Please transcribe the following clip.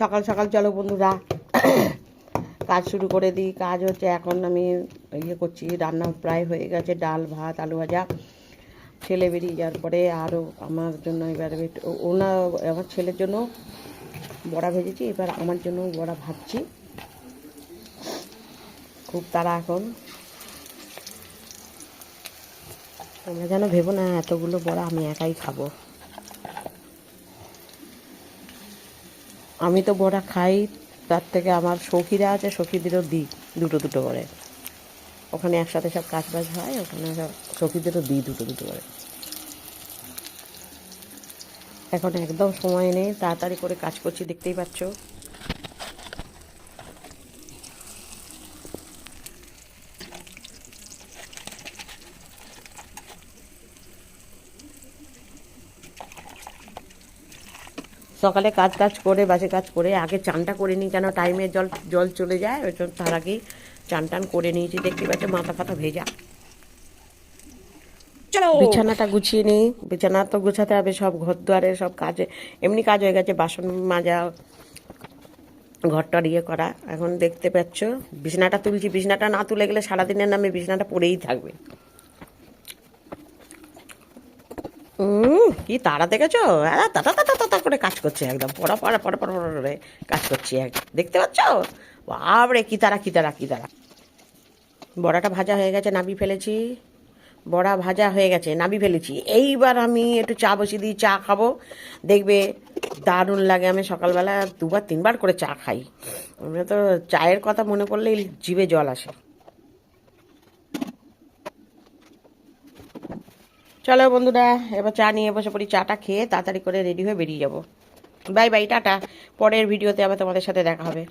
সকাল সকাল চলো বন্ধুরা কাজ শুরু করে দিই। কাজ হচ্ছে এখন আমি ইয়ে করছি, রান্না প্রায় হয়ে গেছে, ডাল ভাত আলু ভাজা। ছেলে বেরিয়ে যাওয়ার পরে আরও আমার জন্য এবার আমার ছেলের জন্য বড়া ভেজেছি, এবার আমার জন্য বড়া ভাজছি। খুব তাড়া এখন। তোমরা যেন ভেবো না এতগুলো বড়া আমি একাই খাবো। আমি তো বড়া খাই, তার থেকে আমার সখীরা আছে, সখীদেরও দিই দুটো দুটো করে। ওখানে একসাথে সব কাজ বাজ হয়, ওখানে সব সখীদেরও দিই দুটো দুটো করে। এখন একদম সময় নেই, তাড়াতাড়ি করে কাজ করছি, দেখতেই পাচ্ছ। সকালে কাজ কাজ করে বাসে কাজ করে আগে চানটা করে নিই, কেন টাইমে জল জল চলে যায়, ওই জন্য তার আগেই চান টান করে নিয়েছি। দেখতে পাচ্ছ মাথা ফাথা ভেজা। চলো বিছানাটা গুছিয়ে নিই। বিছানা তো গুছাতে হবে, সব ঘর দুয়ারে সব কাজে এমনি কাজ হয়ে গেছে, বাসন মাজা, ঘরটা ইয়ে করা। এখন দেখতে পাচ্ছ বিছানাটা তুলছি, বিছানাটা না তুলে গেলে সারাদিনের নামে বিছানাটা পড়েই থাকবে। কি তাড়া দেখেছো? তাতা তাতা তাতা করে কাজ করছে, একদম পড়া পড়া পড়া পড়া পড়া করে কাজ করছি। দেখতে পাচ্ছ? বাপরে কি তারা কি তারা কি তারা। বড়াটা ভাজা হয়ে গেছে, নাবি ফেলেছি। বড়া ভাজা হয়ে গেছে, নাবি ফেলেছি। এইবার আমি একটু চা বসিয়ে দিই, চা খাবো। দেখবে দারুণ লাগে। আমি সকালবেলা দুবার তিনবার করে চা খাই। আমি তো চায়ের কথা মনে পড়লেই জিভে জল আসে। চলো বন্ধুরা, এবার চা নিয়ে বসে পড়ি। চাটা খেয়ে তাড়াতাড়ি করে রেডি হয়ে বেরিয়ে যাব। Bye bye, tata. পরের ভিডিওতে আবার তোমাদের সাথে দেখা হবে।